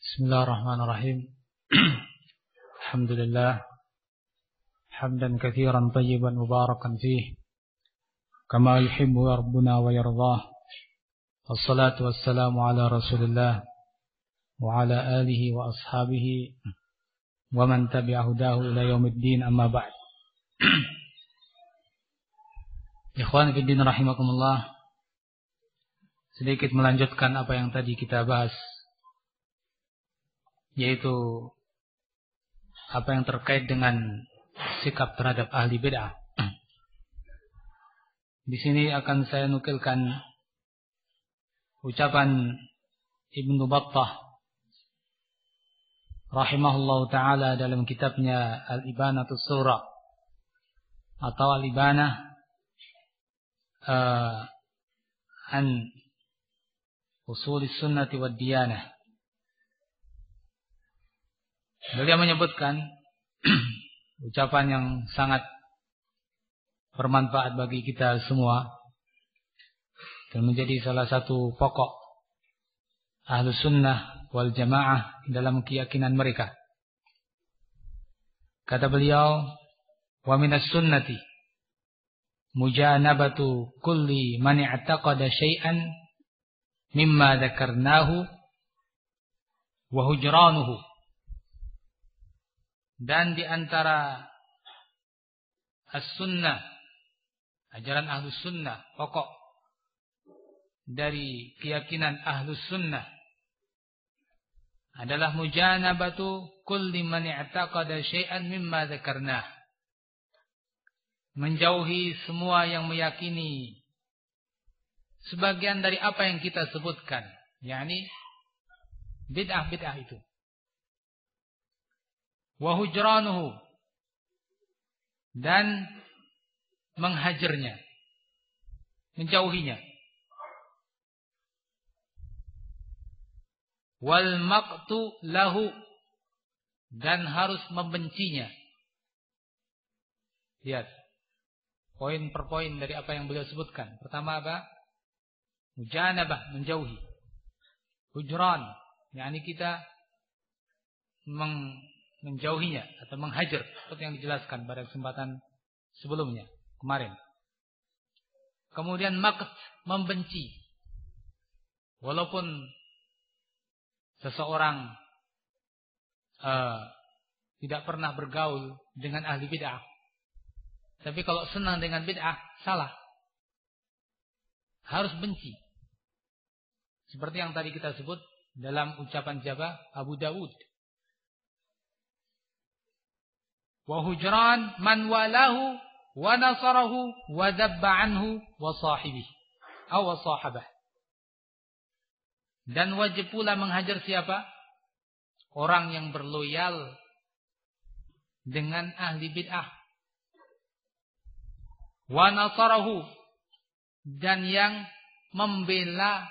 Bismillahirrahmanirrahim. Alhamdulillah hamdan katsiran tayyiban mubarakan fih kama yuhibbu rabbuna wa yardah. Wassalatu wassalamu ala Rasulillah wa ala alihi wa ashabihi wa man tabi'a hudahu ila yaumiddin, amma ba'd. Ikhwan fillah rahimakumullah, sedikit melanjutkan apa yang tadi kita bahas, yaitu apa yang terkait dengan sikap terhadap ahli bid'ah. Di sini akan saya nukilkan ucapan Ibnu Battah rahimahullahu taala dalam kitabnya Al-Ibanatus Sughra atau Al-Ibanah an Usulis Sunnati wad Diyanah. Beliau menyebutkan ucapan yang sangat bermanfaat bagi kita semua dan menjadi salah satu pokok Ahlus Sunnah wal Jamaah dalam keyakinan mereka. Kata beliau, wa minas sunnati mujanabatu kulli man i'taqada syai'an mimma dzakarnahu wa hujranuhu. Dan di antara as-sunnah, ajaran Ahlus Sunnah, pokok dari keyakinan Ahlus Sunnah adalah mujanabatu kulli man i'taqada syai'an mimma dzakarnah. Menjauhi semua yang meyakini sebagian dari apa yang kita sebutkan, yakni bid'ah-bid'ah itu. Wa hujranuhu, dan menghajarnya, menjauhinya. Wal maqtu lahu, dan harus membencinya. Lihat poin per poin dari apa yang beliau sebutkan. Pertama apa? Mujanabah, menjauhi. Hujran, yakni kita menjauhinya atau menghajar, seperti yang dijelaskan pada kesempatan sebelumnya kemarin. Kemudian maqt, membenci. Walaupun seseorang tidak pernah bergaul dengan ahli bid'ah, tapi kalau senang dengan bid'ah, salah, harus benci. Seperti yang tadi kita sebut dalam ucapan siapa? Abu Dawud. Wa hujran man walahu wa nasarahu wa dabba anhu wa sahibihi aw wa sahabah. Dan wajib pula menghajar siapa? Orang yang berloyal dengan ahli bid'ah. Wa nasarahu, dan yang membela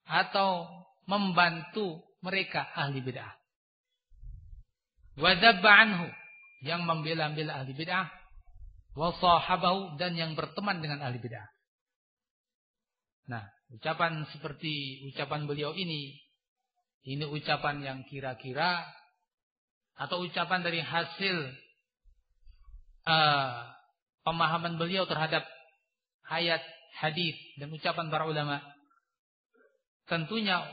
atau membantu mereka ahli bid'ah. Wa dabba anhu, yang membela-bela ahli bid'ah. Wa sahabahu, dan yang berteman dengan ahli bid'ah. Nah, ucapan seperti ucapan beliau ini ucapan yang kira-kira atau ucapan dari hasil pemahaman beliau terhadap ayat, hadis, dan ucapan para ulama. Tentunya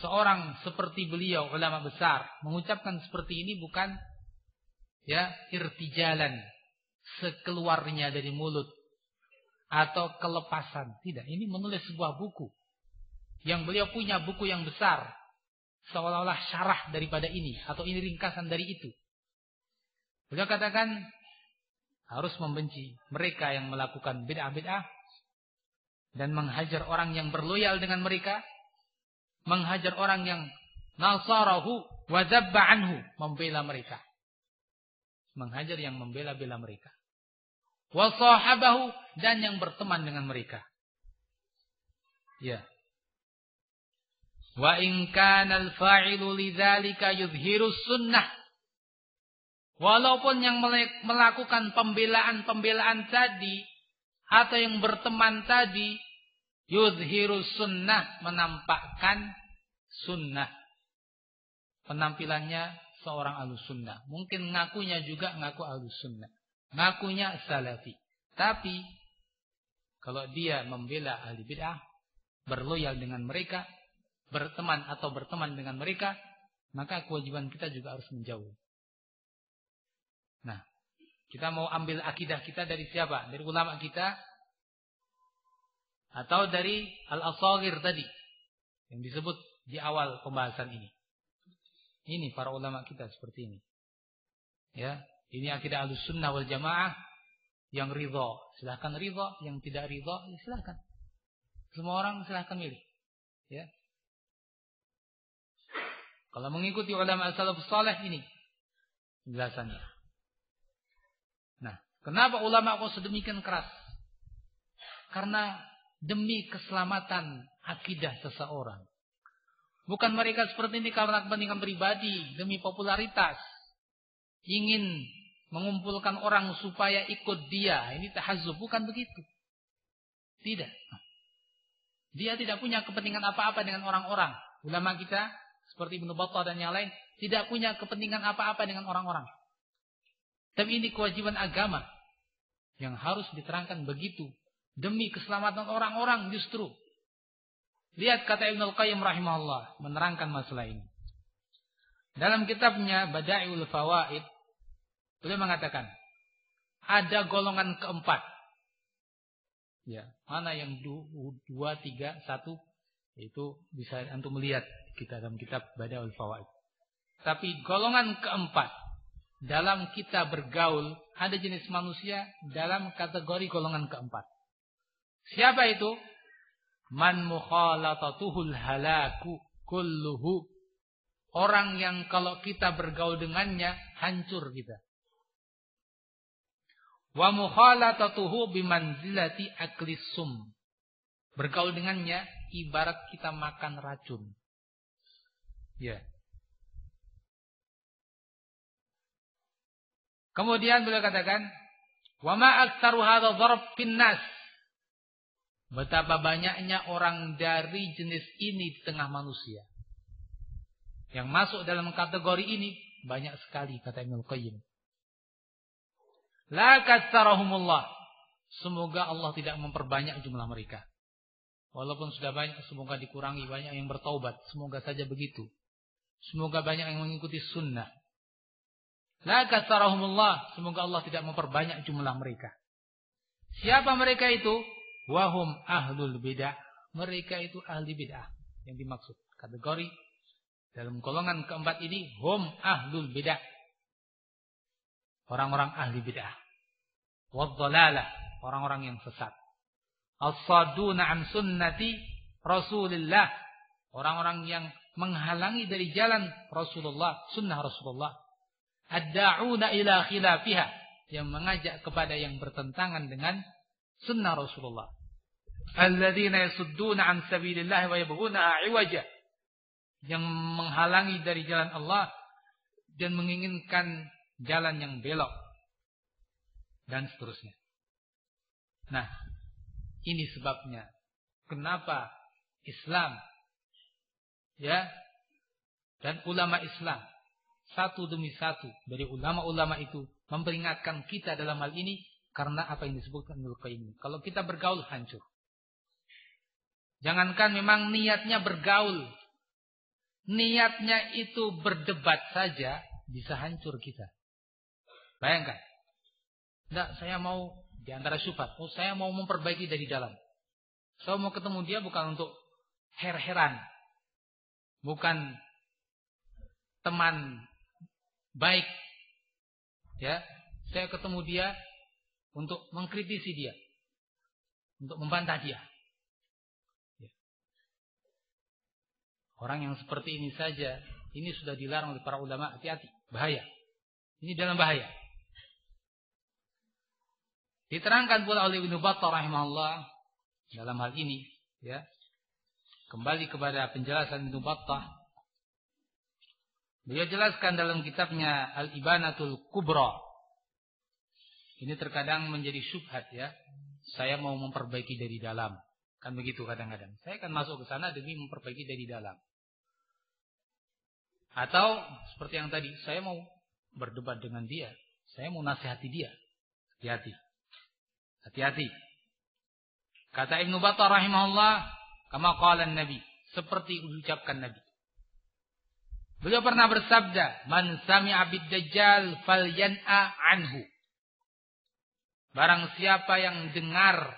seorang seperti beliau, ulama besar, mengucapkan seperti ini bukan irtijalan, sekeluarnya dari mulut atau kelepasan. Tidak, ini menulis sebuah buku yang beliau punya, buku yang besar, seolah-olah syarah daripada ini, atau ini ringkasan dari itu. Beliau katakan harus membenci mereka yang melakukan bid'ah-bid'ah dan menghajar orang yang berloyal dengan mereka, menghajar orang yang nasarahu wa dabba anhu, membela mereka, menghajar yang membela-bela mereka. Wa sahabahu, dan yang berteman dengan mereka. Ya. Wa in kana al-fa'ilu lidzalika yuzhiru sunnah. Walaupun yang melakukan pembelaan-pembelaan tadi atau yang berteman tadi yuzhiru sunnah, menampakkan sunnah, penampilannya seorang ahlus sunnah. Mungkin ngakunya juga ngaku ahlus sunnah. Ngakunya salafi. Tapi kalau dia membela ahli bid'ah, berloyal dengan mereka, berteman dengan mereka, maka kewajiban kita juga harus menjauh. Nah, kita mau ambil akidah kita dari siapa? Dari ulama kita atau dari al-asagir tadi yang disebut di awal pembahasan ini. Ini para ulama kita seperti ini. Ya, ini akidah Ahlussunnah wal Jamaah yang ridha, silakan ridha, yang tidak ridha, ya silakan. Semua orang silakan milih. Ya. Kalau mengikuti ulama salafus saleh ini penjelasannya. Nah, kenapa ulama kok sedemikian keras? Karena demi keselamatan akidah seseorang. Bukan mereka seperti ini karena kepentingan pribadi, demi popularitas. Ingin mengumpulkan orang supaya ikut dia. Ini tahazzub, bukan begitu. Tidak. Dia tidak punya kepentingan apa-apa dengan orang-orang. Ulama kita, seperti Ibnu Battah dan yang lain, tidak punya kepentingan apa-apa dengan orang-orang. Tapi ini kewajiban agama yang harus diterangkan begitu. Demi keselamatan orang-orang justru. Lihat kata Ibnu Al-Qayyim rahimahullah menerangkan masalah ini. Dalam kitabnya Bada'iul Fawaid, beliau mengatakan ada golongan keempat. Ya, mana yang 2, 3, 1 itu bisa antum melihat kita dalam kitab Bada'iul Fawaid. Tapi golongan keempat dalam kita bergaul ada jenis manusia dalam kategori golongan keempat. Siapa itu? Man mukhalatatuhul halaku kulluhu. Orang yang kalau kita bergaul dengannya hancur kita. Wa mukhalatatuhu bimanzilati aklis sum. Bergaul dengannya ibarat kita makan racun. Ya. Kemudian beliau katakan, wa ma aktsaru hadza dharb finnas. Betapa banyaknya orang dari jenis ini di tengah manusia. Yang masuk dalam kategori ini banyak sekali kata Ibnu Qayyim. La katsarahumullah. Semoga Allah tidak memperbanyak jumlah mereka. Walaupun sudah banyak, semoga dikurangi, banyak yang bertaubat. Semoga saja begitu. Semoga banyak yang mengikuti sunnah. La katsarahumullah. Semoga Allah tidak memperbanyak jumlah mereka. Siapa mereka itu? Wahum ahlul bid'ah. Mereka itu ahli bid'ah. Yang dimaksud kategori dalam golongan keempat ini, hum ahlul bid'ah. Orang-orang ahli bid'ah. Wadzalalah. Orang-orang yang sesat. As-saduna an sunnati Rasulillah. Orang-orang yang menghalangi dari jalan Rasulullah, sunnah Rasulullah. Ad-da'una ila khilafiha. Yang mengajak kepada yang bertentangan dengan sunnah Rasulullah. Alladzina yasudduna an sabilillah wa yabghuna 'iwaja. Yang menghalangi dari jalan Allah dan menginginkan jalan yang belok dan seterusnya. Nah, ini sebabnya kenapa Islam ya dan ulama Islam satu demi satu dari ulama-ulama itu memperingatkan kita dalam hal ini karena apa yang disebutkan Ibnu Qayyim. Kalau kita bergaul hancur. Jangankan memang niatnya bergaul, niatnya itu berdebat saja bisa hancur kita. Bayangkan. Enggak, saya mau di antara syubhat, saya mau memperbaiki dari dalam. Saya mau ketemu dia bukan untuk her-heran. Bukan teman baik. Ya, saya ketemu dia untuk mengkritisi dia. Untuk membantah dia. Ya. Orang yang seperti ini saja, ini sudah dilarang oleh para ulama, hati-hati, bahaya. Ini dalam bahaya. Diterangkan pula oleh Ibnu Battah rahimahullah dalam hal ini, ya. Kembali kepada penjelasan Ibnu Battah. Beliau jelaskan dalam kitabnya Al-Ibanatul Kubra. Ini terkadang menjadi syubhat ya. Saya mau memperbaiki dari dalam. Kan begitu kadang-kadang. Saya akan masuk ke sana demi memperbaiki dari dalam. Atau seperti yang tadi, saya mau berdebat dengan dia, saya mau nasihati dia. Hati-hati. Hati-hati. Kata Ibnu Battah rahimahullah, kama qala Nabi, seperti ucapkan Nabi. Beliau pernah bersabda, "Man sami'a bid-dajjal falyan'a anhu." Barang siapa yang dengar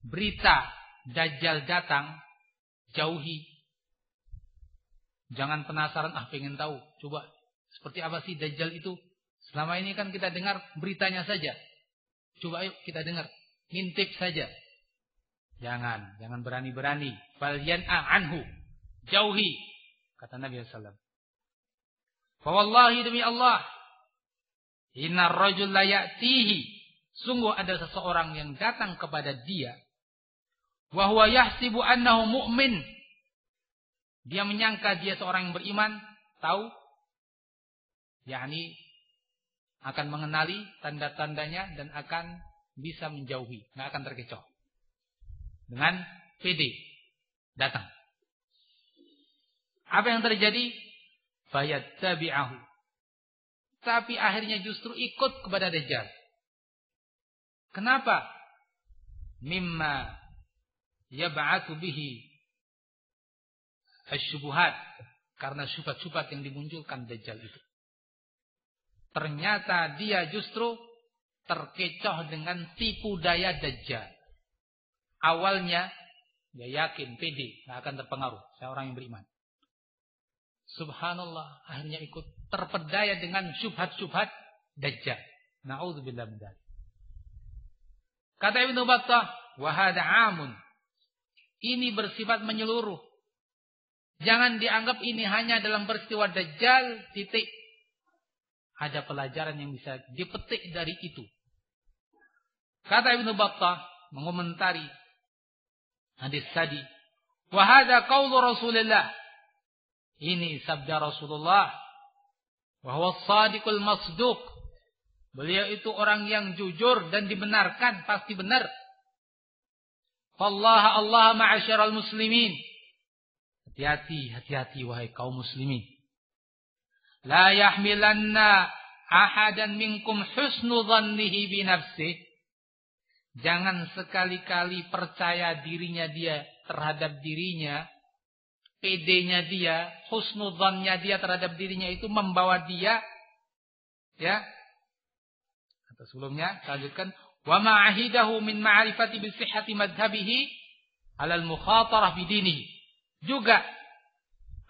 berita Dajjal datang, jauhi. Jangan penasaran, pengen tahu. Coba, seperti apa sih Dajjal itu? Selama ini kan kita dengar beritanya saja. Coba ayo kita dengar, ngintip saja. Jangan berani-berani. Falyan'a anhu. Jauhi, kata Nabi sallallahu alaihi wasallam. Fa wallahi demi Allah, innar rajul la ya'tihi. Sungguh ada seseorang yang datang kepada dia. Wa huwa yahsibu annahu mu'min. Dia menyangka dia seorang yang beriman, tahu, yakni akan mengenali tanda-tandanya dan akan bisa menjauhi, enggak akan terkecoh. Dengan pede datang. Apa yang terjadi? Fayattabi'ahu. Tapi akhirnya justru ikut kepada Dajjal. Kenapa? Mimma yab'atu bihi asyubuhat. Karena syubhat-syubhat yang dimunculkan Dajjal itu. Ternyata dia justru terkecoh dengan tipu daya Dajjal. Awalnya dia yakin, pede, tidak akan terpengaruh. Saya orang yang beriman. Subhanallah, akhirnya ikut terpedaya dengan syubhat-syubhat Dajjal. Na'udzubillah min dzalik. Kata Ibnu Battah, wa hadza 'amun. Ini bersifat menyeluruh. Jangan dianggap ini hanya dalam peristiwa Dajjal, titik. Ada pelajaran yang bisa dipetik dari itu. Kata Ibnu Battah mengomentari hadis tadi, wa hadza qaulu Rasulillah. Ini sabda Rasulullah. Wa huwa as-sadiqul masduq. Beliau itu orang yang jujur dan dibenarkan, pasti benar. Fallaha Allah ma'asyiral muslimin. Hati-hati wahai kaum muslimin. La yahmilanna ahadan minkum husnu dhannihi bi nafsihi. Jangan sekali-kali percaya dirinya dia terhadap dirinya, pedenya dia, husnudzannya dia terhadap dirinya itu membawa dia, ya. Atau sebelumnya, lanjutkan, wa ma'ahidahu min ma'rifati bi sihhati madhhabihi 'ala al-mukhatarah bi dinihi. Juga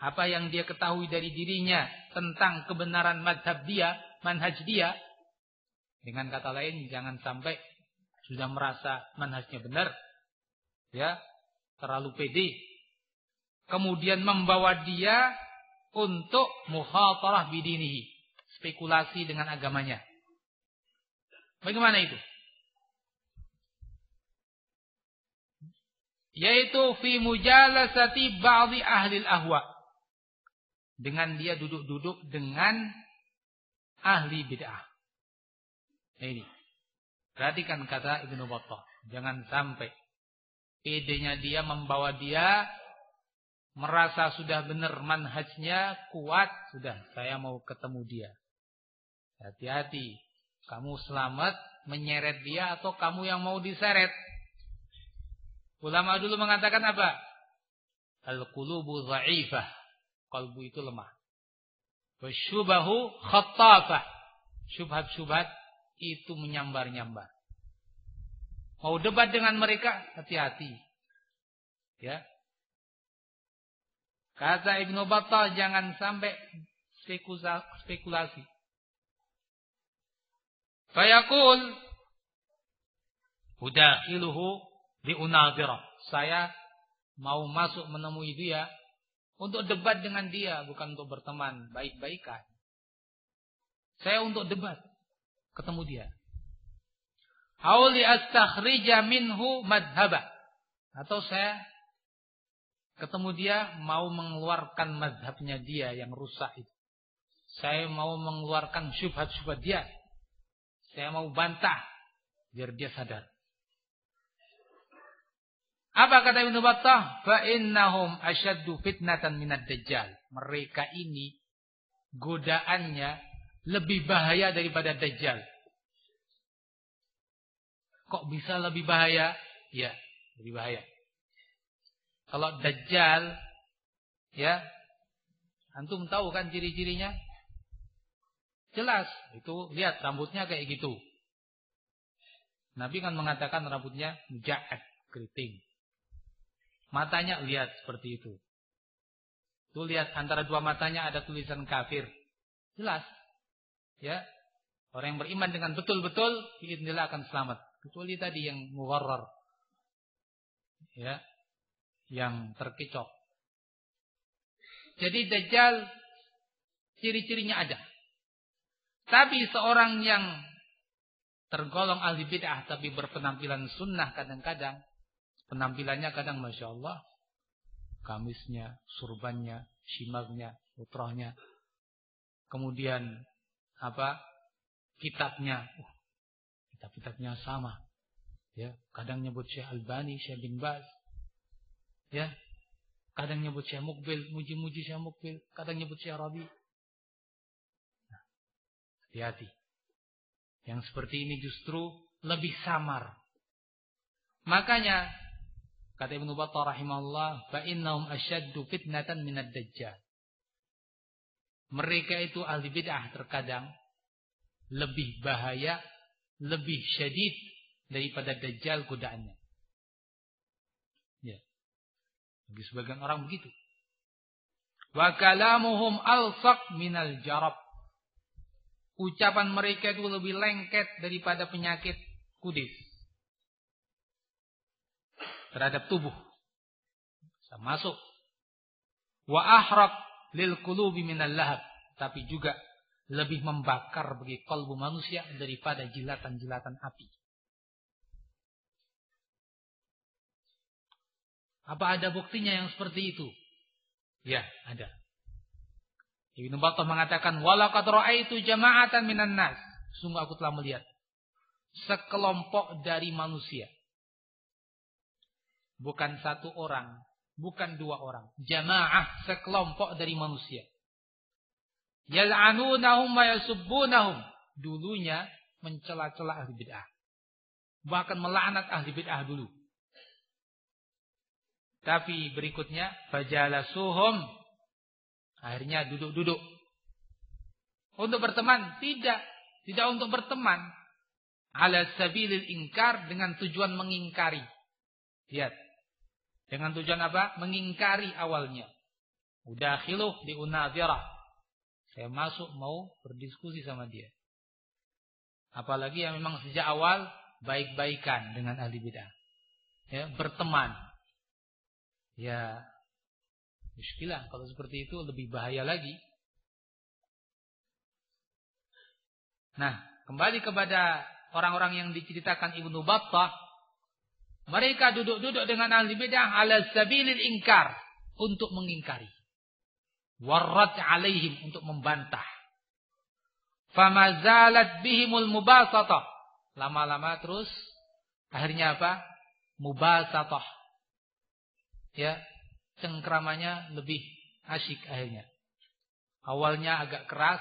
apa yang dia ketahui dari dirinya tentang kebenaran madhab dia, manhaj dia. Dengan kata lain, jangan sampai sudah merasa manhajnya benar, ya, terlalu pede, kemudian membawa dia untuk mukhatarah bidinihi, spekulasi dengan agamanya. Bagaimana itu? Yaitu fi mujalasati ba'dhi ahli al-ahwa. Dengan dia duduk-duduk dengan ahli bid'ah. Ini. Perhatikan kata Ibnu Battah. Jangan sampai pedenya dia membawa dia merasa sudah benar manhajnya kuat, sudah saya mau ketemu dia. Hati-hati, kamu selamat menyeret dia atau kamu yang mau diseret. Ulama dulu mengatakan apa? Al-qulubu dha'ifah. Kalbu itu lemah. Wasyubahu khattafah. Syubhat-syubhat itu menyambar-nyambar. Mau debat dengan mereka, hati-hati. Ya. Kata Ibnu Battah, jangan sampai spekulasi. Fayaqul udakhiluhu liunadhira. Saya mau masuk menemui dia untuk debat dengan dia, bukan untuk berteman baik-baikan. Saya untuk debat, ketemu dia. Auli astakhrija minhu madhhabah. Atau saya ketemu dia mau mengeluarkan madhabnya dia yang rusak itu. Saya mau mengeluarkan syubhat-syubhat dia. Saya mau bantah biar dia sadar. Apa kata Ibnu Battah? Fa innahum asyaddu fitnatan minad dajjal. Mereka ini godaannya lebih bahaya daripada dajjal. Kok bisa lebih bahaya? Ya, lebih bahaya. Kalau dajjal, ya, antum tahu kan ciri-cirinya? Jelas, itu lihat rambutnya kayak gitu. Nabi kan mengatakan rambutnya muja'ad, keriting. Matanya lihat seperti itu. Tuh lihat antara dua matanya ada tulisan kafir. Jelas. Ya. Orang yang beriman dengan betul-betul biidznillah akan selamat. Kecuali tadi yang mugharrar. Ya. Yang terkecoh. Jadi dajjal ciri-cirinya ada. Tapi seorang yang tergolong ahli bid'ah tapi berpenampilan sunnah kadang-kadang, penampilannya kadang Masya Allah, kamisnya, surbannya, shimarnya, putrahnya, kemudian kitabnya, kitab-kitabnya sama, ya, kadang nyebut Syekh Albani, Syekh bin Baz, ya, kadang nyebut Syekh Mukbil, muji-muji Syekh Mukbil, kadang nyebut Syekh Rabi. Nah, hati-hati. Yang seperti ini justru lebih samar. Makanya kata Ibnu Battah rahimahullah, fa innahum asyaddu fitnatan minad dajjal. Mereka itu ahli bid'ah terkadang lebih bahaya, lebih syadid daripada dajjal godaannya. Ya. Bagi sebagian orang begitu. Wa kalamuhum alsaq minal jarab. Ucapan mereka itu lebih lengket daripada penyakit kudis terhadap tubuh. Bisa masuk. Wa ahraq lil qulubi minal lahab. Tapi juga lebih membakar bagi kalbu manusia daripada jilatan-jilatan api. Apa ada buktinya yang seperti itu? Ya, ada. Ibnu Battah mengatakan, walaqad ra'aitu jama'atan minan nas. Sungguh aku telah melihat sekelompok dari manusia. Bukan satu orang, bukan dua orang. Jamaah, sekelompok dari manusia. Yal'anunahum wa yasubbunahum. Dulunya mencela-cela ahli bid'ah. Bahkan melaknat ahli bid'ah dulu. Tapi berikutnya, fajalasuhum. Akhirnya duduk-duduk. Untuk berteman? Tidak. Tidak untuk berteman. Ala sabilil ingkar, dengan tujuan mengingkari. Lihat. Dengan tujuan apa? Mengingkari awalnya. Udakhiluh liunadhirah. Saya masuk mau berdiskusi sama dia. Apalagi yang memang sejak awal baik-baikan dengan ahli bidah. Ya, berteman. Ya, muskilah kalau seperti itu lebih bahaya lagi. Nah, kembali kepada orang-orang yang diceritakan Ibnu Battah, mereka duduk-duduk dengan ahli bidah ala sabilil ingkar, untuk mengingkari. Warrad alaihim, untuk membantah. Famazalat bihimul mubasatah. Lama-lama terus akhirnya apa? Mubasatah. Ya, cengkramannya lebih asyik akhirnya. Awalnya agak keras.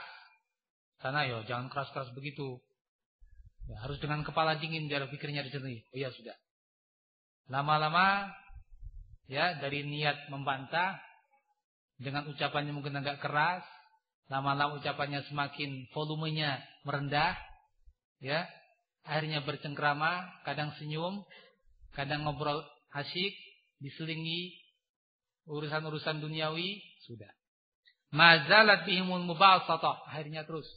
Sana yo, jangan keras-keras begitu. Ya, harus dengan kepala dingin biar pikirnya dicernih. Oh ya sudah. Lama-lama ya, dari niat membantah dengan ucapannya mungkin agak keras, lama-lama ucapannya semakin volumenya merendah, ya. Akhirnya bercengkrama, kadang senyum, kadang ngobrol asyik, diselingi urusan-urusan duniawi, sudah. Mazalat bihimul mubasatah, akhirnya terus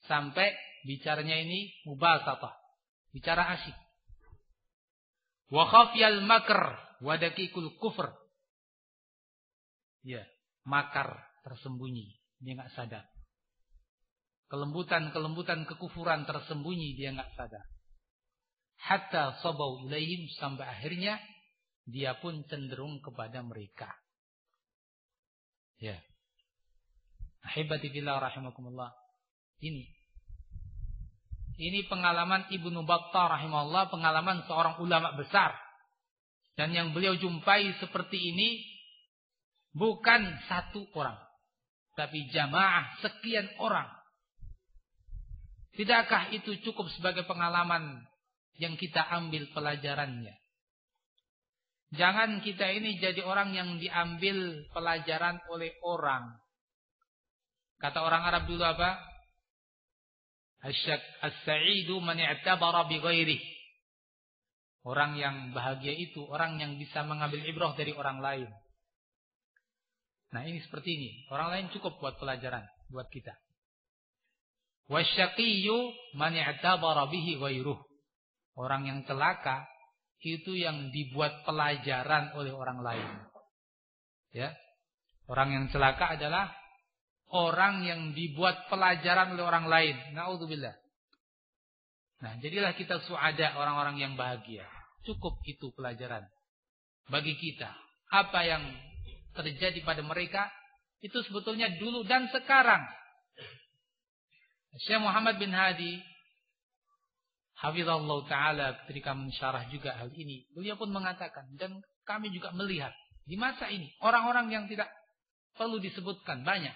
sampai bicaranya ini mubasatah, bicara asyik. Wa khafyal makr wa daqiqul kufr. Ya, makar tersembunyi, dia enggak sadar. Kelembutan-kelembutan kekufuran tersembunyi, dia enggak sadar. Hatta sabau ilaihim, sampai akhirnya dia pun cenderung kepada mereka. Ya. Ahibati fillah rahimakumullah. Ini pengalaman Ibnu Battah rahimahullah, pengalaman seorang ulama besar Dan yang beliau jumpai seperti ini bukan satu orang, tapi jamaah sekian orang. Tidakkah itu cukup sebagai pengalaman yang kita ambil pelajarannya? Jangan kita ini jadi orang yang diambil pelajaran oleh orang. Kata orang Arab dulu apa? As-sa'idu man i'tabara bi ghairihi. Orang yang bahagia itu orang yang bisa mengambil ibrah dari orang lain. Nah, ini seperti ini. Orang lain cukup buat pelajaran buat kita. Wasyaqiyyu man i'tabara bihi ghairuh. Orang yang celaka itu yang dibuat pelajaran oleh orang lain. Ya. Orang yang celaka adalah orang yang dibuat pelajaran oleh orang lain. Na'udzubillah. Nah, jadilah kita suada, orang-orang yang bahagia. Cukup itu pelajaran bagi kita. Apa yang terjadi pada mereka itu sebetulnya dulu dan sekarang. Syekh Muhammad bin Hadi hafizallahu taala ketika mensyarah juga hal ini, beliau pun mengatakan, dan kami juga melihat di masa ini orang-orang yang tidak perlu disebutkan banyak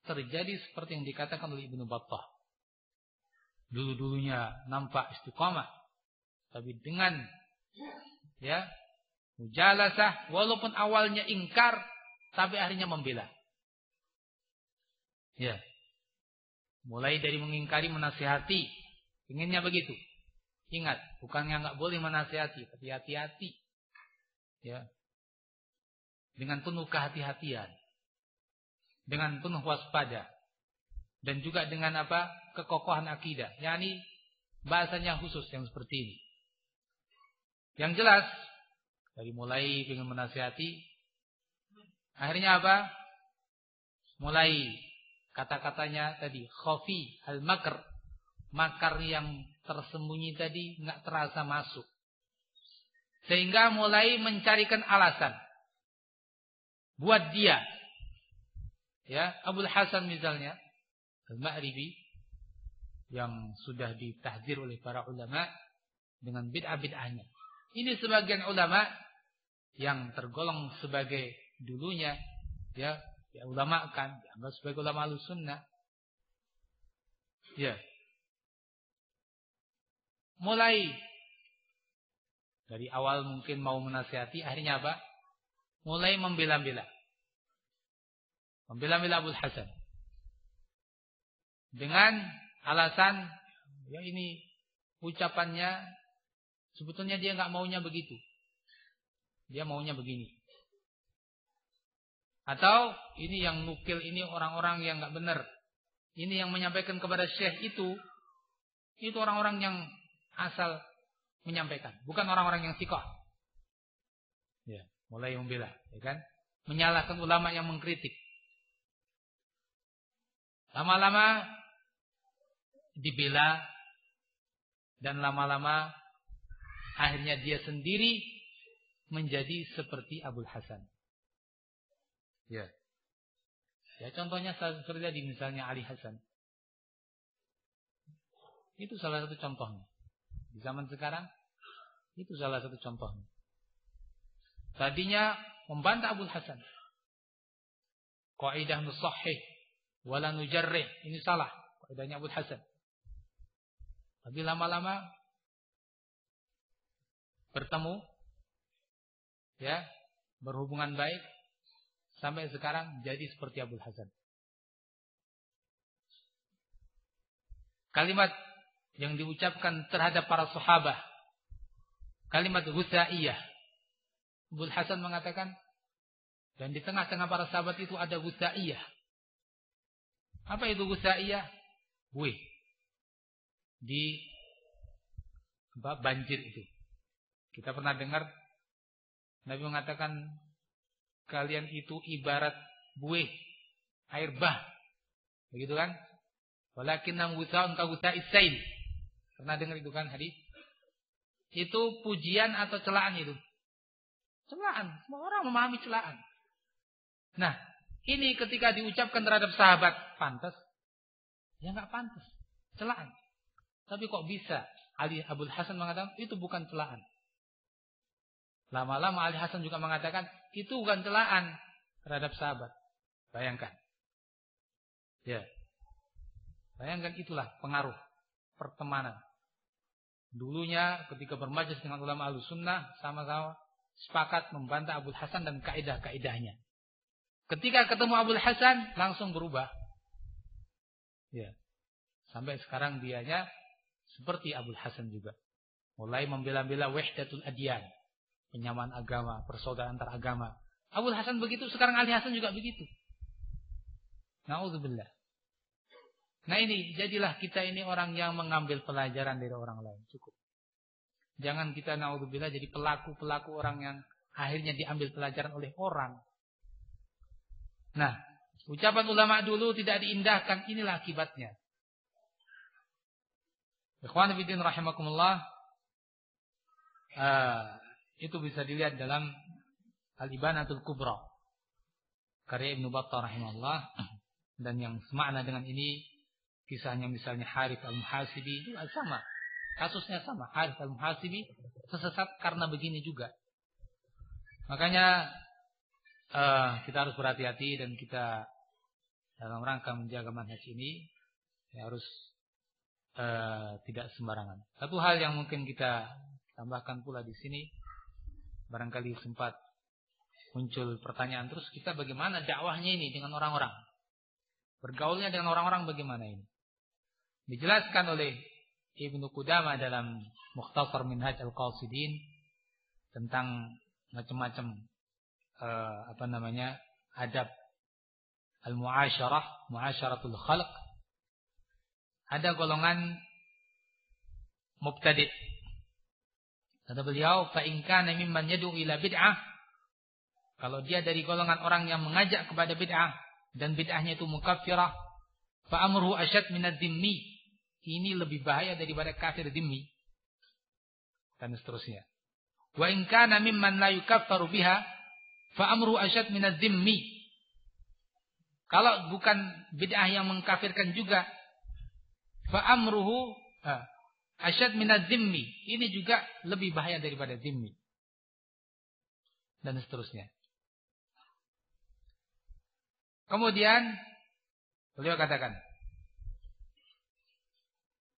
terjadi seperti yang dikatakan oleh Ibnu Battah. Dulu-dulunya nampak istiqamah, tapi dengan mujalasah, walaupun awalnya ingkar, tapi akhirnya membela. Ya. Mulai dari mengingkari, menasihati, inginnya begitu. Ingat, bukannya enggak boleh menasihati, tapi hati-hati. Ya. Dengan penuh kehati-hatian. Dengan penuh waspada. Dan juga dengan apa? Kekokohan akidah. Yani bahasanya khusus yang seperti ini. Yang jelas, dari mulai ingin menasihati, akhirnya apa? Mulai kata-katanya tadi, khafi al-makr, makar yang tersembunyi tadi enggak terasa masuk. Sehingga mulai mencarikan alasan buat dia. Ya, Abul Hasan misalnya, Al-Ma'ribi, yang sudah ditahdzir oleh para ulama dengan bid'ah-bid'ahnya. Ini sebagian ulama yang tergolong sebagai dulunya ulama kan dianggap sebagai ulama Ahlussunnah. Ya. Mulai dari awal mungkin mau menasihati, akhirnya apa? Mulai membela-bela. Membela-bela Abul Hasan. Dengan alasan ini ucapannya sebetulnya dia enggak maunya begitu. Dia maunya begini. Atau ini yang nukil ini orang-orang yang enggak benar. Ini yang menyampaikan kepada syekh itu orang-orang yang asal menyampaikan, bukan orang-orang yang siqah. Ya, mulai membela, ya kan? Menyalahkan ulama yang mengkritik. Lama-lama dibela dan lama-lama akhirnya dia sendiri menjadi seperti Abul Hasan. Ya. Ya, contohnya seperti tadi misalnya Ali Hasan. Itu salah satu contohnya. Di zaman sekarang itu salah satu contohnya. Tadinya membantah Abul Hasan. Qaidah nusahih wala nujarrih, ini salah kaidahnya Abul Hasan. Tapi lama-lama bertemu, ya, berhubungan baik, sampai sekarang jadi seperti Abul Hasan. Kalimat yang diucapkan terhadap para sahabat, kalimat ghusaiyah. Abul Hasan mengatakan, dan di tengah-tengah para sahabat itu ada ghusaiyah. Apa itu ghusaiyah? Buih. Di banjir itu. Kita pernah dengar Nabi mengatakan kalian itu ibarat buih air bah. Begitu kan? Walakinnam ghusaun ka ghusa'is sail. Pernah dengar itu kan hadis? Itu pujian atau celaan itu? Celaan. Semua orang memahami celaan. Nah, ini ketika diucapkan terhadap sahabat, pantas? Ya enggak pantas. Celaan. Tapi kok bisa Abul Hasan mengatakan itu bukan celaan. Lama-lama Ali Hasan juga mengatakan itu bukan celaan terhadap sahabat. Bayangkan. Ya. Bayangkan itulah pengaruh pertemanan. Dulunya ketika bermajlis dengan ulama Ahlussunnah sama-sama sepakat membantah Abul Hasan dan kaidah-kaidahnya. Ketika ketemu Abul Hasan langsung berubah. Ya. Sampai sekarang dianya seperti Abul Hasan juga. Mulai membela-bela wahdatul adyan, penyamaan agama, persaudaraan antar agama. Abul Hasan begitu, sekarang Ali Hasan juga begitu. Na'udzubillah. Nah ini, jadilah kita ini orang yang mengambil pelajaran dari orang lain. Cukup. Jangan kita na'udzubillah jadi pelaku-pelaku orang yang akhirnya diambil pelajaran oleh orang. Nah, ucapan ulama dulu tidak diindahkan, inilah akibatnya. Ikhwan fillah rahimakumullah. Itu bisa dilihat dalam Al-Ibanatul Kubra karya Ibnu Battah rahimahullah. Dan yang semakna dengan ini kisahnya misalnya Harith al-Muhasibi itu sama, kasusnya sama. Harith al-Muhasibi tersesat karena begini juga. Makanya kita harus berhati-hati dan kita dalam rangka menjaga manhaj ini harus tidak sembarangan. Satu hal yang mungkin kita tambahkan pula di sini, barangkali sempat muncul pertanyaan terus, kita bagaimana dakwahnya ini dengan orang-orang? Bergaulnya dengan orang-orang bagaimana ini? Dijelaskan oleh Ibnu Qudamah dalam Mukhtasar Minhaj Al-Qasidin tentang macam-macam adab al-muasyarah, muasyaratul khalq. Ada golongan mubtadi'. Kata beliau, fa in kana mimman yad'u ila bid'ah, kalau dia dari golongan orang yang mengajak kepada bid'ah dan bid'ahnya itu mukaffirah, fa amruhu asyad minadz dzimmi. Ini lebih bahaya daripada kafir dzimmi. Dan seterusnya. Wa in kana mimman la yukaffaru biha, fa amruhu asyad minadz dzimmi. Kalau bukan bid'ah yang mengkafirkan juga, fa amruhu asyad minadz dzimmi. Ini juga lebih bahaya daripada dzimmi. Dan seterusnya. Kemudian beliau katakan,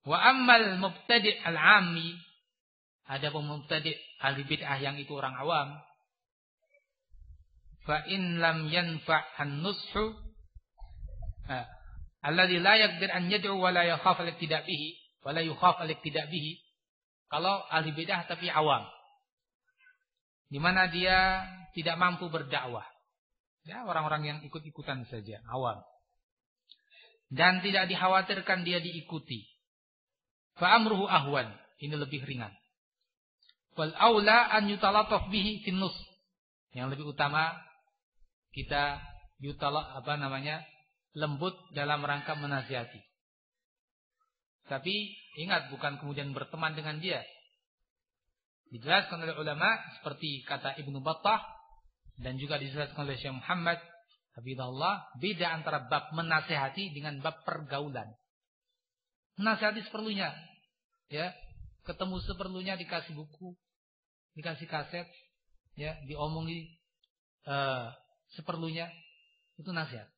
wa ammal mubtadi' al-'ammi, ada mubtadi' ahli bid'ah yang itu orang awam, fa in lam yanfa' an-nushu alladhi la yaqdir an yad'u wa la yakhaf al-iqtida' bihi wa la yukhaf al-iqtida' bihi. Kalau ahli bid'ah tapi awam, di mana dia tidak mampu berdakwah. Ya, orang-orang yang ikut-ikutan saja, awam. Dan tidak dikhawatirkan dia diikuti. Fa amruhu ahwan, ini lebih ringan. Wal aula an yutalataf bihi fin nus. Yang lebih utama kita lembut dalam rangka menasihati. Tapi ingat, bukan kemudian berteman dengan dia. Dijelaskan oleh ulama seperti kata Ibnu Battah dan juga dijelaskan oleh Syekh Muhammad Hafizahullah, beda antara bab menasihati dengan bab pergaulan. Menasihati seperlunya, ya, ketemu seperlunya, dikasih buku, dikasih kaset, ya, diomongi seperlunya, itu nasihat.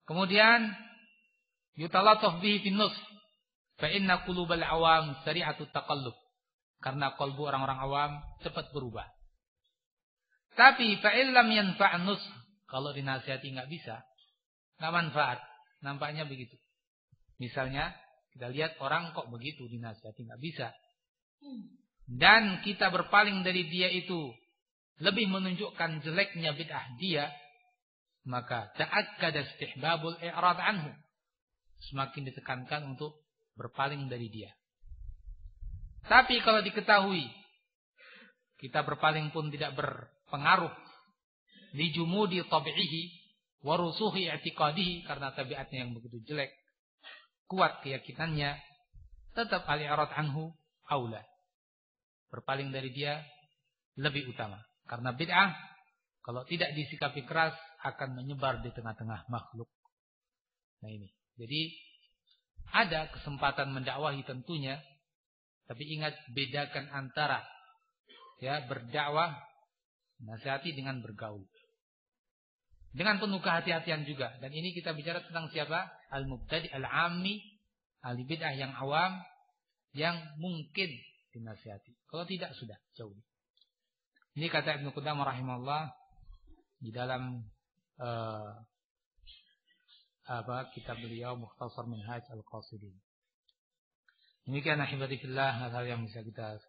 Kemudian yutalataf bihi fin nus, fa inna qulubal awam sari'atut taqallub, karena kalbu orang-orang awam cepat berubah. Tapi fa illam yanfa'an nus, kalau dinasihati enggak bisa, enggak manfaat, nampaknya begitu. Misalnya kita lihat orang kok begitu dinasihati enggak bisa, dan kita berpaling dari dia itu lebih menunjukkan jeleknya bid'ah dia, maka ta'akkada istihbabul i'rad anhu, semakin ditekankan untuk berpaling dari dia. Tapi kalau diketahui kita berpaling pun tidak berpengaruh, li jumudi tabi'ihi wa rusuhi i'tiqadihi, karena tabiatnya yang begitu jelek, kuat keyakinannya, tetap al-i'rad anhu aula, berpaling dari dia lebih utama. Karena bid'ah kalau tidak disikapi keras akan menyebar di tengah-tengah makhluk. Nah ini. Jadi ada kesempatan mendakwahi tentunya, tapi ingat, bedakan antara ya, berdakwah, nasihati dengan bergaul. Dengan penuh kehati-hatian juga. Dan ini kita bicara tentang siapa? Al-mubtadi, al-ammi, ahli bid'ah yang awam, yang mungkin dinasihati. Kalau tidak, sudah jauh. Ini kata Ibnu Qudamah rahimahullah di dalam kitab beliau Mukhtasar Minhaj Al-Qasidin. Demikian ahibati fillah, hal-hal yang bisa kita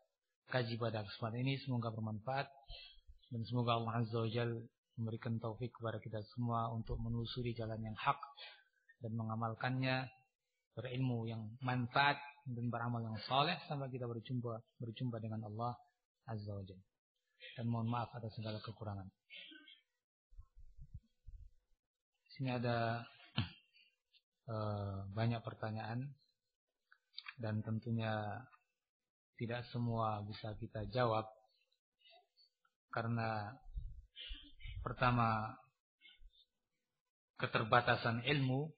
kaji pada kesempatan ini, semoga bermanfaat dan semoga Allah Azza wa Jalla memberikan taufik kepada kita semua untuk menelusuri jalan yang hak dan mengamalkannya, berilmu yang manfaat dan beramal yang saleh sampai kita berjumpa dengan Allah Azza wa Jalla. Dan mohon maaf atas segala kekurangan. Di sini ada banyak pertanyaan dan tentunya tidak semua bisa kita jawab karena pertama keterbatasan ilmu,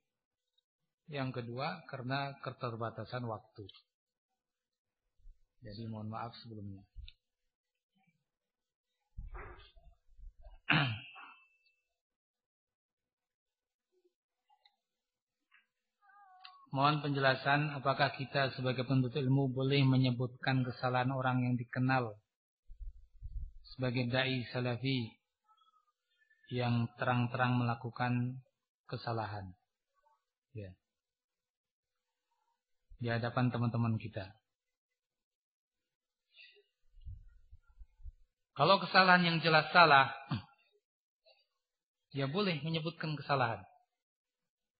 yang kedua karena keterbatasan waktu. Jadi mohon maaf sebelumnya. Mohon penjelasan, apakah kita sebagai penuntut ilmu boleh menyebutkan kesalahan orang yang dikenal sebagai dai salafi yang terang-terang melakukan kesalahan, ya, di hadapan teman-teman kita. Kalau kesalahan yang jelas salah, ya boleh menyebutkan kesalahan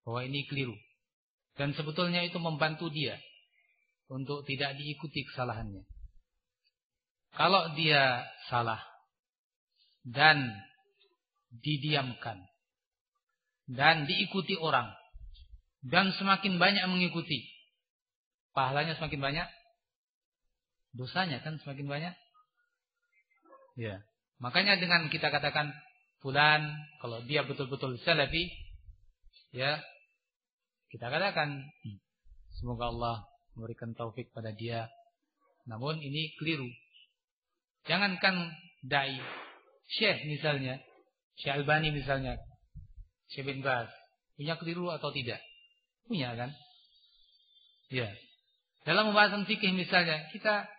bahwa ini keliru. Dan sebetulnya itu membantu dia untuk tidak diikuti kesalahannya. Kalau dia salah dan didiamkan dan diikuti orang dan semakin banyak mengikuti, pahalanya semakin banyak, dosanya kan semakin banyak. Ya, makanya dengan kita katakan fulan, kalau dia betul-betul salafi, ya, kita katakan semoga Allah memberikan taufik pada dia. Namun ini keliru. Jangankan dai, Syekh misalnya, Syekh Albani misalnya, Syekh bin Baz, punya keliru atau tidak? Punya kan? Ya. Dalam pembahasan fikih misalnya, kita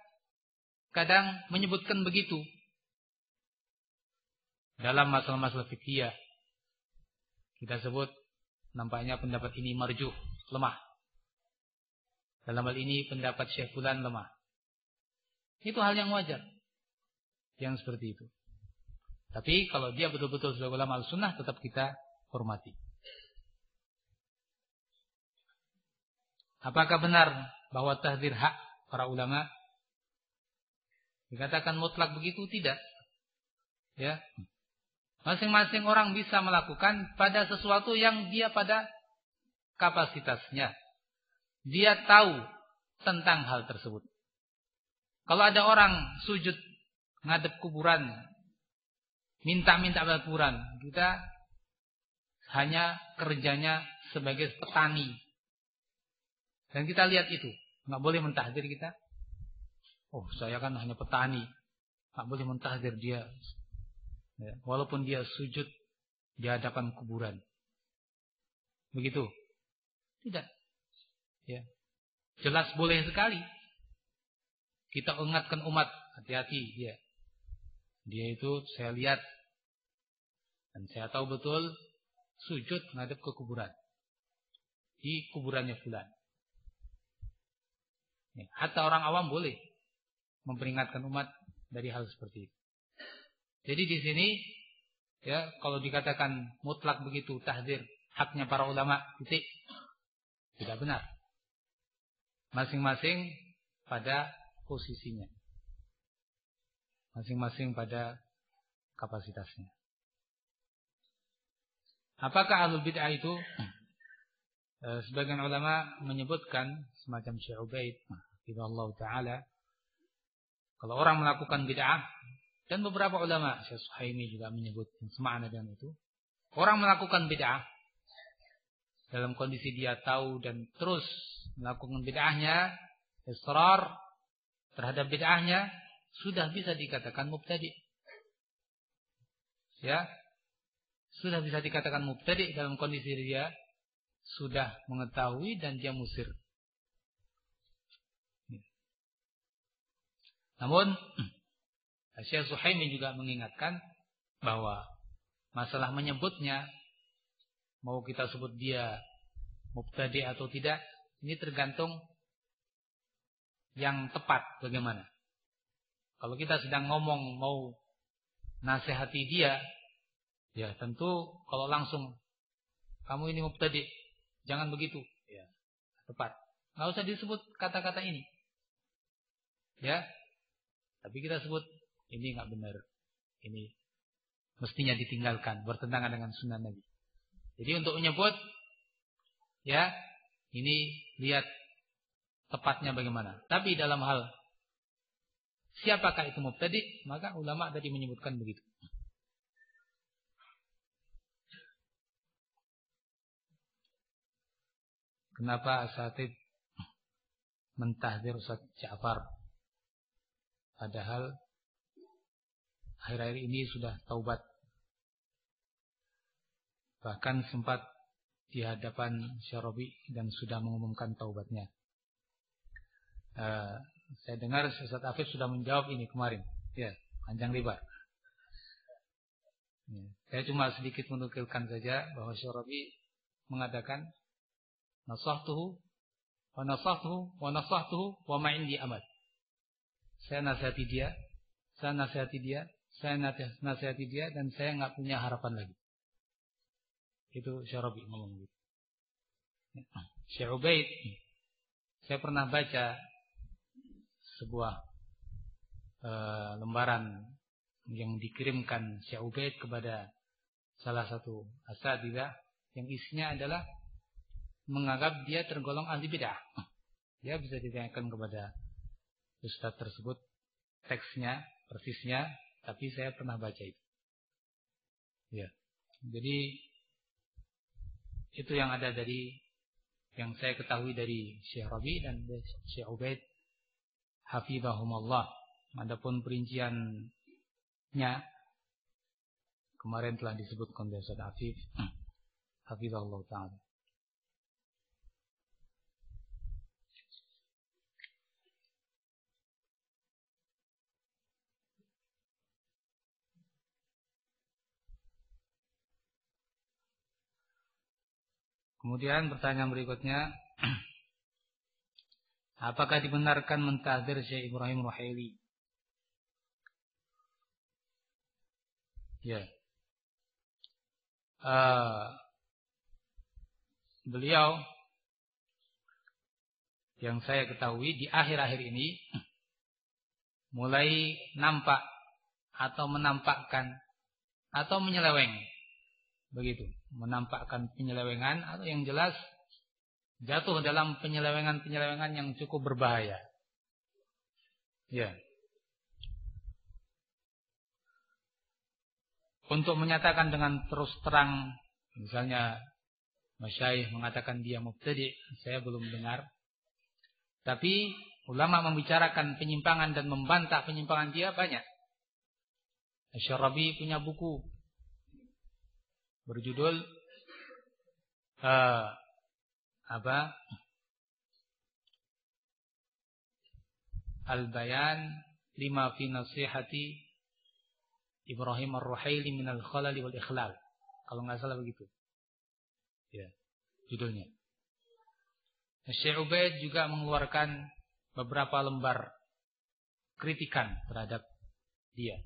kadang menyebutkan begitu. Dalam masalah-masalah fikih, kita sebut nampaknya pendapat ini marjuh, lemah. Dalam hal ini pendapat Syekh fulan lemah. Itu hal yang wajar. Yang seperti itu. Tapi kalau dia betul-betul sebagai ulama al-sunnah, tetap kita hormati. Apakah benar bahwa tahdzir hak para ulama dikatakan mutlak begitu? Tidak. Ya. Masing-masing orang bisa melakukan pada sesuatu yang dia pada kapasitasnya. Dia tahu tentang hal tersebut. Kalau ada orang sujud ngadep kuburan, minta-minta pada kuburan, kita hanya kerjanya sebagai petani. Dan kita lihat itu, nggak boleh mentahdir kita. Oh, saya kan hanya petani, nggak boleh mentahdir dia. Ya, walaupun dia sujud di hadapan kuburan. Begitu? Tidak. Ya. Jelas boleh sekali. Kita ingatkan umat, hati-hati dia. Dia itu saya lihat dan saya tahu betul sujud menghadap ke kuburan. Di kuburannya fulan. Ya, hatta orang awam boleh memperingatkan umat dari hal seperti itu. Jadi di sini, ya, kalau dikatakan mutlak begitu tahdzir haknya para ulama, titik, tidak benar. Masing-masing pada posisinya, masing-masing pada kapasitasnya. Apakah ahlul bid'ah itu? Sebagian ulama menyebutkan semacam Syekh Ubaid, Allah Taala, kalau orang melakukan bid'ah. Dan beberapa ulama, Syekh Suhaimi juga menyebut semakna dengan itu. Orang melakukan bid'ah dalam kondisi dia tahu dan terus melakukan bid'ahnya, israr terhadap bid'ahnya sudah bisa dikatakan mubtadi. Ya, sudah bisa dikatakan mubtadi dalam kondisi dia sudah mengetahui dan dia musir. Namun Syekh Suhaimi juga mengingatkan bahwa masalah menyebutnya, mau kita sebut dia mubtadi atau tidak, ini tergantung yang tepat bagaimana. Kalau kita sedang ngomong mau nasihati dia, ya tentu kalau langsung kamu ini mubtadi, jangan begitu, ya tepat. Nggak usah disebut kata-kata ini, ya. Tapi kita sebut ini nggak benar, ini mestinya ditinggalkan, bertentangan dengan sunnah Nabi. Jadi untuk menyebut, ya ini lihat tepatnya bagaimana. Tapi dalam hal siapakah itu mubtadi, maka ulama tadi menyebutkan begitu. Kenapa asatid mentahdir Ustaz Ja'far? Padahal akhir-akhir ini sudah taubat. Bahkan sempat di hadapan Syarabi dan sudah mengumumkan taubatnya. Saya dengar Ustaz Afif sudah menjawab ini kemarin. Ya, panjang lebar. Ya, saya cuma sedikit menukilkan saja bahwa Syarabi mengatakan nasahtuhu wa nasahtuhu wa nasahtuhu wa ma indi amal. Saya nasihati dia, saya nasihati dia, saya nasihati dia, dan saya nggak punya harapan lagi. Itu Syarabi ngomong gitu. Syekh Ubaid, saya pernah baca sebuah lembaran yang dikirimkan Syekh Ubaid kepada salah satu asatidzah yang isinya adalah menganggap dia tergolong ahli bid'ah. Dia bisa ditanyakan kepada ustaz tersebut teksnya, persisnya, tapi saya pernah baca itu. Ya. Jadi itu yang ada dari yang saya ketahui dari Syekh Rabi dan Syekh Ubaid hafizahumullah. Adapun perinciannya kemarin telah disebutkan oleh Ustaz Afif hafizahullah taala. Kemudian pertanyaan berikutnya, apakah dibenarkan mentahdzir Syekh Ibrahim Ruhaili? Ya. Beliau yang saya ketahui di akhir-akhir ini mulai nampak atau menampakkan atau menyeleweng. Begitu, menampakkan penyelewengan atau yang jelas jatuh dalam penyelewengan-penyelewengan yang cukup berbahaya. Ya. Untuk menyatakan dengan terus terang, misalnya masyayikh mengatakan dia mubtadi, saya belum dengar. Tapi ulama membicarakan penyimpangan dan membantah penyimpangan dia banyak. Asy-Syarabi punya buku berjudul Al-Bayan lima fi nasihati Ibrahim Ar-Ruhaili minal khalali wal ikhlal. Kalau nggak salah begitu. Ya, judulnya. Syekh Ubaid juga mengeluarkan beberapa lembar kritikan terhadap dia.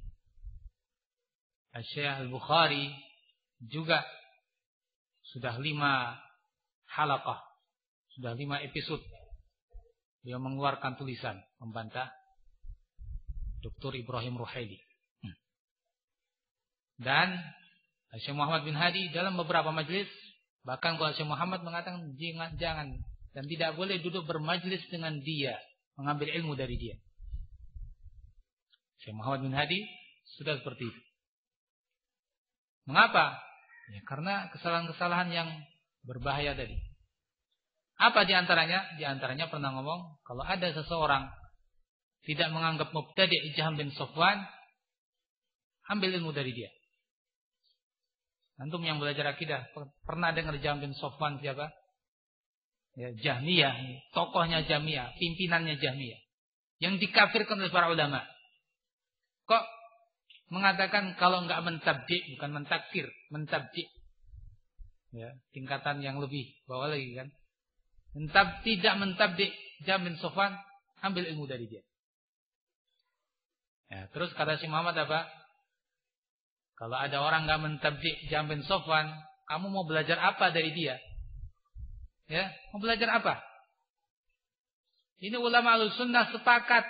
Syekh Al-Bukhari juga sudah 5 halaqah, sudah 5 episode dia mengeluarkan tulisan membantah Dr. Ibrahim Ruhaili. Dan Syekh Muhammad bin Hadi dalam beberapa majelis, bahkan kalau Syekh Muhammad mengatakan jangan dan tidak boleh duduk bermajlis dengan dia, mengambil ilmu dari dia. Syekh Muhammad bin Hadi sudah seperti itu. Mengapa? Ya, karena kesalahan-kesalahan yang berbahaya tadi. Apa diantaranya? Diantaranya pernah ngomong, kalau ada seseorang tidak menganggap mubtadi' Jahm bin Safwan, ambil ilmu dari dia. Antum yang belajar akidah pernah dengar Jahm bin Safwan siapa? Ya, Jahmiyah, tokohnya Jahmiyah, pimpinannya Jahmiyah, yang dikafirkan oleh para ulama. Kok mengatakan kalau enggak mentabdi', bukan mentakfir, mentabdi'. Ya, tingkatan yang lebih bawah lagi kan. Tidak mentabdi' Jahm bin Safwan, ambil ilmu dari dia. Ya, terus kata Syekh Muhammad apa? Kalau ada orang enggak mentabdi' Jahm bin Safwan, kamu mau belajar apa dari dia? Ya, mau belajar apa? Ini ulama Ahlussunnah sepakat.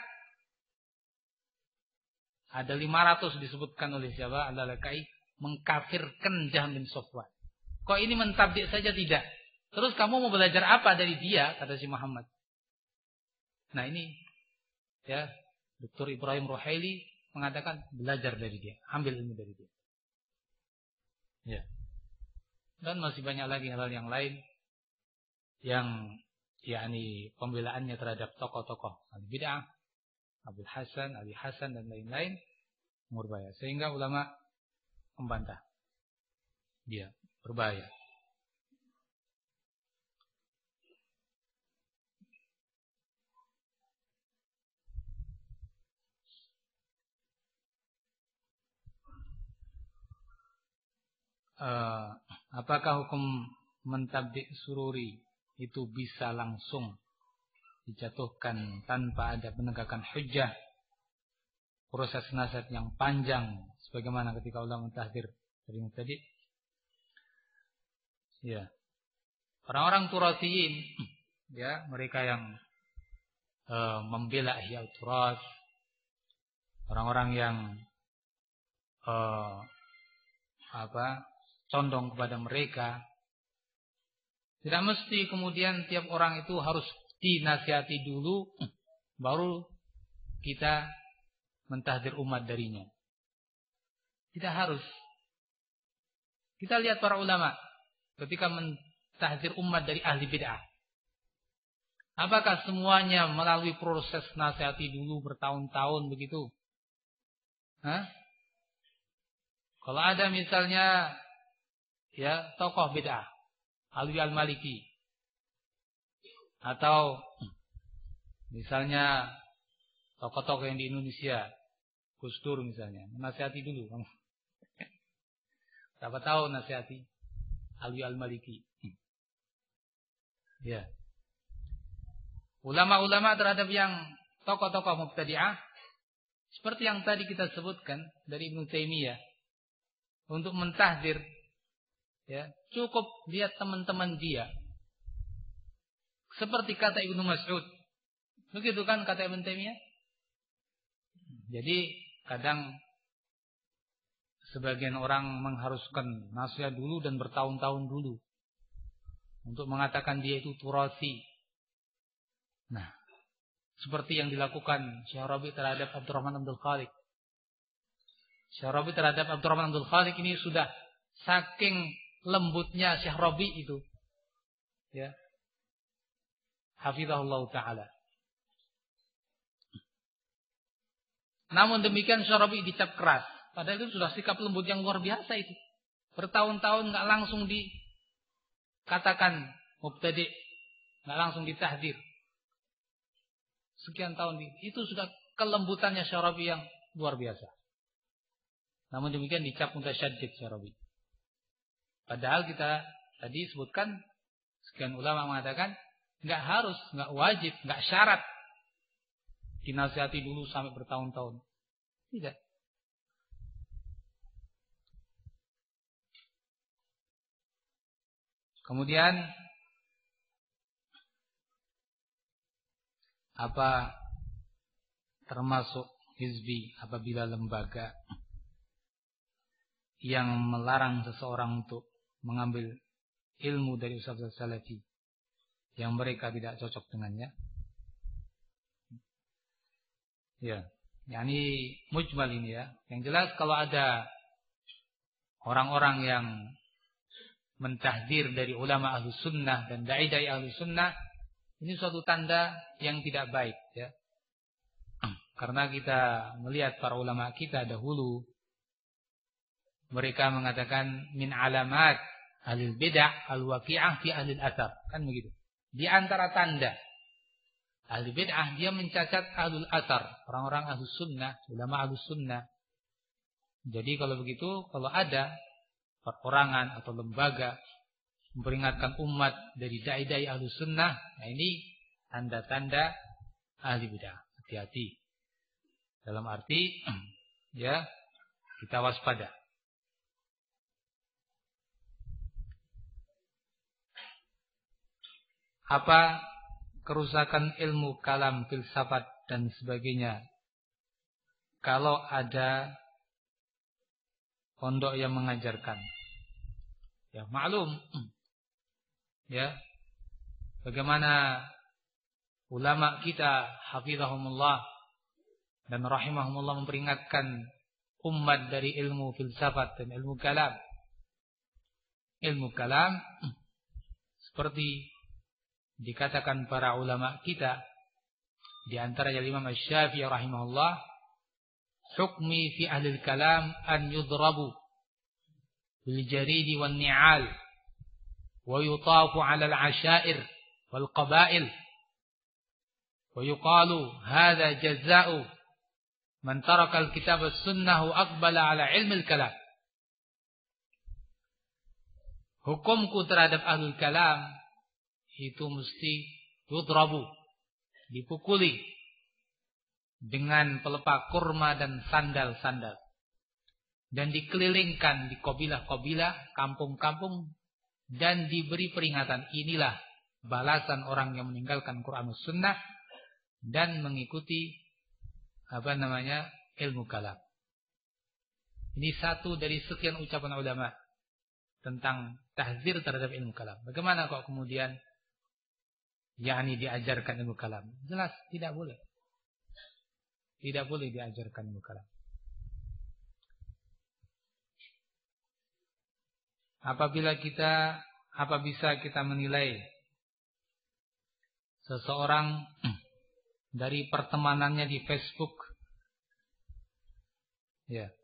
Ada 500 disebutkan oleh siapa? Al-Lalakai mengkafirkan Jahm bin Safwan. Kok ini mentabdi' saja tidak? Terus kamu mau belajar apa dari dia? Kata si Muhammad. Nah ini ya, Dr. Ibrahim Ruhaili mengatakan belajar dari dia, ambil ilmu dari dia. Ya. Dan masih banyak lagi hal-hal yang lain yang yakni pembelaannya terhadap tokoh-tokoh al-bid'ah, Abdul Hasan, Ali Hasan dan lain-lain berbahaya. Sehingga ulama membantah. Dia berbahaya. Apakah hukum mentabdi' sururi itu bisa langsung dijatuhkan tanpa ada penegakan hujjah, proses nasihat yang panjang sebagaimana ketika ulama mentahdir dari mubtadi'? Ya. Orang-orang turasiyin, ya, mereka yang membela ihya turas, orang-orang yang condong kepada mereka, tidak mesti kemudian tiap orang itu harus dinasihati dulu baru kita mentahdir umat darinya. Tidak harus. Kita lihat para ulama ketika mentahdir umat dari ahli bid'ah. Apakah semuanya melalui proses nasihati dulu bertahun-tahun begitu? Hah? Kalau ada misalnya ya tokoh bid'ah, Alwi Al-Maliki, atau misalnya tokoh-tokoh yang di Indonesia, Gus Dur misalnya, menasihati dulu. Berapa tahun nasihati Alwi Al-Maliki? Ya. Ulama-ulama terhadap yang tokoh-tokoh mubtadi'ah seperti yang tadi kita sebutkan dari Ibnu Taimiyah, untuk mentahdir ya, cukup lihat teman-teman dia. Seperti kata Ibnu Mas'ud. Begitu kan kata Ibnu Taimiyah? Jadi kadang sebagian orang mengharuskan nasihat dulu dan bertahun-tahun dulu untuk mengatakan dia itu turasi. Nah, seperti yang dilakukan Syekh Rabi terhadap Abdurrahman Abdul Khaliq. Syekh Rabi terhadap Abdurrahman Abdul Khaliq ini sudah saking lembutnya Syekh Rabi itu. Ya. Hafizahullah ta'ala. Namun demikian Syekh Rabi dicap keras. Padahal itu sudah sikap lembut yang luar biasa itu. Bertahun-tahun enggak langsung dikatakan mubtadi', enggak langsung ditahdir. Sekian tahun itu sudah kelembutannya Syekh Rabi yang luar biasa. Namun demikian dicap mutasyaddid Syekh Rabi. Padahal kita tadi sebutkan sekian ulama mengatakan enggak harus, enggak wajib, enggak syarat dinasihati dulu sampai bertahun-tahun. Tidak. Kemudian apa termasuk hizbi apabila lembaga yang melarang seseorang untuk mengambil ilmu dari ustaz salafi yang mereka tidak cocok dengannya? Ya, yakni mujmal ini ya. Yang jelas kalau ada orang-orang yang mentahdir dari ulama ahlu sunnah dan dai-dai ahlu sunnah, ini suatu tanda yang tidak baik ya. Karena kita melihat para ulama kita dahulu, mereka mengatakan min alamat ahlul bid'ah al-waqi'ah fi ahlil athar. Kan begitu. Di antara tanda ahlul bid'ah, dia mencacat ahlul athar, orang-orang ahlus sunnah, ulama ahlus sunnah. Jadi kalau begitu, kalau ada perorangan atau lembaga memperingatkan umat dari dai-dai ahlus sunnah, nah ini tanda-tanda ahli bid'ah. Hati-hati. Dalam arti ya, kita waspada. Apa kerusakan ilmu kalam, filsafat dan sebagainya kalau ada pondok yang mengajarkan? Ya, maklum. Ya. Bagaimana ulama kita hafizahumullah dan rahimahumullah memperingatkan umat dari ilmu filsafat dan ilmu kalam. Ilmu kalam seperti dikatakan para ulama kita, di antaranya Imam Asy-Syafi'i rahimahullah, hukmi fi ahli kalam an yudrabu bil jaridi wan ni'al wa yutafu 'ala al-'ashair wal qaba'il wa yuqalu hadha jazaa'u man taraka al-kitab as-sunnah wa aqbala 'ala 'ilmi al-kalam. Hukumku terhadap ahlul kalam itu mesti yudrabu, dipukuli dengan pelepah kurma dan sandal-sandal, dan dikelilingkan di kabilah-kabilah, kampung-kampung, dan diberi peringatan. Inilah balasan orang yang meninggalkan Quran dan Sunnah dan mengikuti ilmu kalam. Ini satu dari sekian ucapan ulama tentang tahzir terhadap ilmu kalam. Bagaimana kok kemudian diajarkan ilmu kalam? Jelas tidak boleh. Tidak boleh diajarkan ilmu kalam. Apa bisa kita menilai seseorang dari pertemanannya di Facebook? Ya.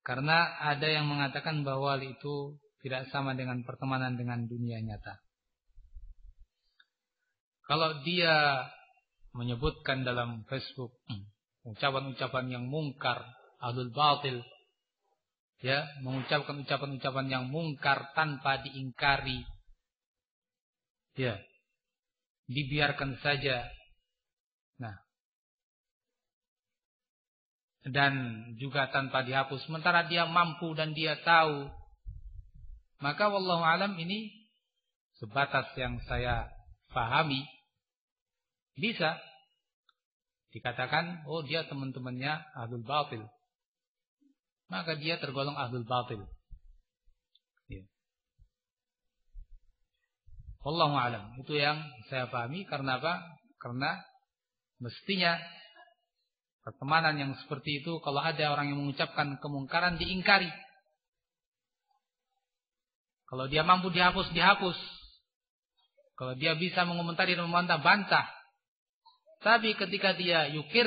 Karena ada yang mengatakan bahwa itu tidak sama dengan pertemanan dengan dunia nyata. Kalau dia menyebutkan dalam Facebook ucapan-ucapan yang mungkar, ahlul batil, ya, mengucapkan ucapan-ucapan yang mungkar tanpa diingkari, ya, dibiarkan saja. Nah, dan juga tanpa dihapus, sementara dia mampu dan dia tahu, maka wallahu alam ini sebatas yang saya pahami, bisa dikatakan, oh dia teman-temannya ahlul batil, maka dia tergolong ahlul batil. Ya. Wallahu alam, itu yang saya pahami. Karena apa? Karena mestinya pertemanan yang seperti itu, kalau ada orang yang mengucapkan kemungkaran, diingkari. Kalau dia mampu dihapus, dihapus. Kalau dia bisa mengomentari dan membantah, bantah. Tapi ketika dia yukir,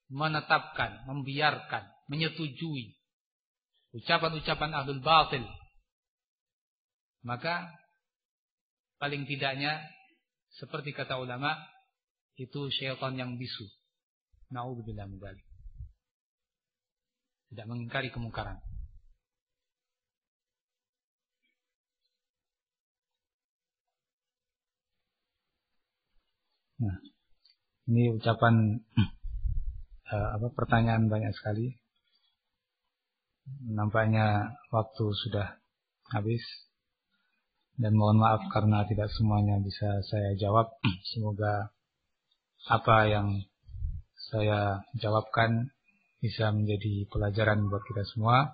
menetapkan, membiarkan, menyetujui ucapan-ucapan ahlul batil, maka paling tidaknya seperti kata ulama, itu syaitan yang bisu. Na'udzubillah min dzalik. Tidak mengingkari kemungkaran. Nah, ini ucapan pertanyaan banyak sekali. Nampaknya waktu sudah habis. Dan mohon maaf karena tidak semuanya bisa saya jawab. Semoga apa yang saya jawabkan bisa menjadi pelajaran buat kita semua.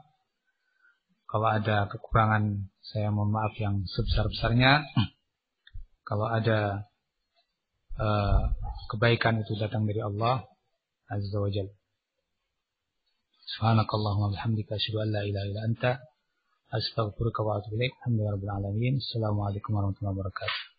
Kalau ada kekurangan, saya mohon maaf yang sebesar-besarnya. Kalau ada kebaikan, itu datang dari Allah Azza wa Jalla. Subhanakallahumma bihamdika asyhadu an la ilaha illa anta astaghfiruka wa atubu ilaik. Alhamdulillahirabbil alamin. Assalamualaikum warahmatullahi wabarakatuh.